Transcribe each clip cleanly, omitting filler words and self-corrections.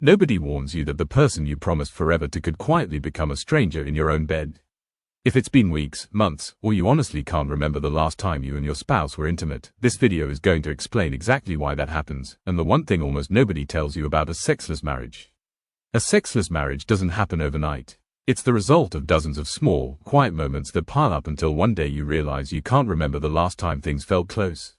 Nobody warns you that the person you promised forever to could quietly become a stranger in your own bed. If it's been weeks, months, or you honestly can't remember the last time you and your spouse were intimate, this video is going to explain exactly why that happens, and the one thing almost nobody tells you about a sexless marriage. A sexless marriage doesn't happen overnight. It's the result of dozens of small, quiet moments that pile up until one day you realize you can't remember the last time things felt close.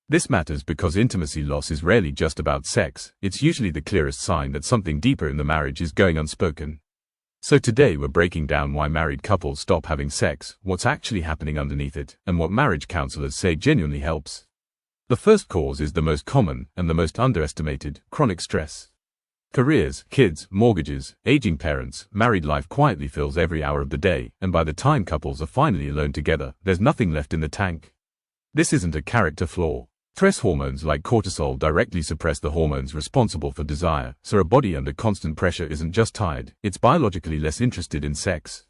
This matters because intimacy loss is rarely just about sex. It's usually the clearest sign that something deeper in the marriage is going unspoken. So today we're breaking down why married couples stop having sex, what's actually happening underneath it, and what marriage counselors say genuinely helps. The first cause is the most common and the most underestimated: chronic stress. Careers, kids, mortgages, aging parents, married life quietly fills every hour of the day, and by the time couples are finally alone together, there's nothing left in the tank. This isn't a character flaw. Stress hormones like cortisol directly suppress the hormones responsible for desire, so a body under constant pressure isn't just tired, it's biologically less interested in sex.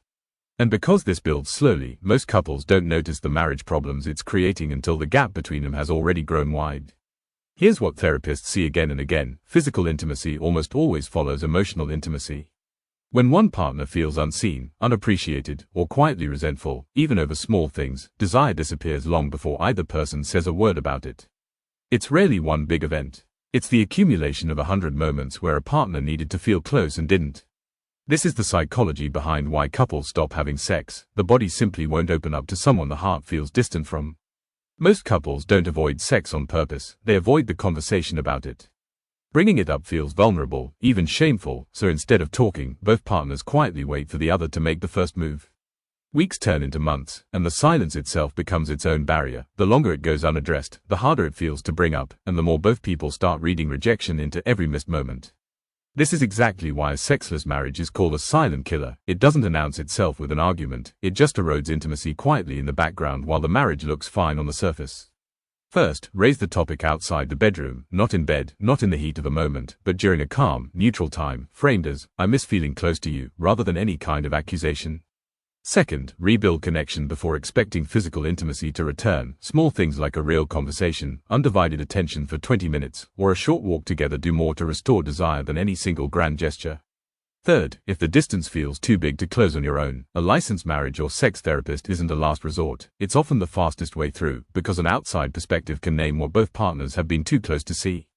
And because this builds slowly, most couples don't notice the marriage problems it's creating until the gap between them has already grown wide. Here's what therapists see again and again: physical intimacy almost always follows emotional intimacy. When one partner feels unseen, unappreciated, or quietly resentful, even over small things, desire disappears long before either person says a word about it. It's rarely one big event. It's the accumulation of 100 moments where a partner needed to feel close and didn't. This is the psychology behind why couples stop having sex. The body simply won't open up to someone the heart feels distant from. Most couples don't avoid sex on purpose, they avoid the conversation about it. Bringing it up feels vulnerable, even shameful, so instead of talking, both partners quietly wait for the other to make the first move. Weeks turn into months, and the silence itself becomes its own barrier. The longer it goes unaddressed, the harder it feels to bring up, and the more both people start reading rejection into every missed moment. This is exactly why a sexless marriage is called a silent killer. It doesn't announce itself with an argument, it just erodes intimacy quietly in the background while the marriage looks fine on the surface. First, raise the topic outside the bedroom, not in bed, not in the heat of a moment, but during a calm, neutral time, framed as, "I miss feeling close to you," rather than any kind of accusation. Second, rebuild connection before expecting physical intimacy to return. Small things like a real conversation, undivided attention for 20 minutes, or a short walk together do more to restore desire than any single grand gesture. Third, if the distance feels too big to close on your own, a licensed marriage or sex therapist isn't a last resort. It's often the fastest way through, because an outside perspective can name what both partners have been too close to see.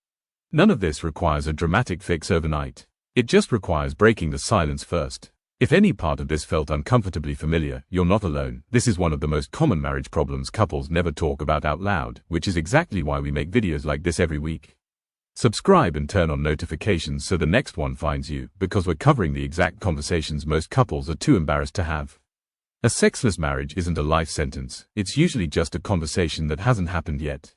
None of this requires a dramatic fix overnight. It just requires breaking the silence first. If any part of this felt uncomfortably familiar, you're not alone. This is one of the most common marriage problems couples never talk about out loud, which is exactly why we make videos like this every week. Subscribe and turn on notifications so the next one finds you, because we're covering the exact conversations most couples are too embarrassed to have. A sexless marriage isn't a life sentence, it's usually just a conversation that hasn't happened yet.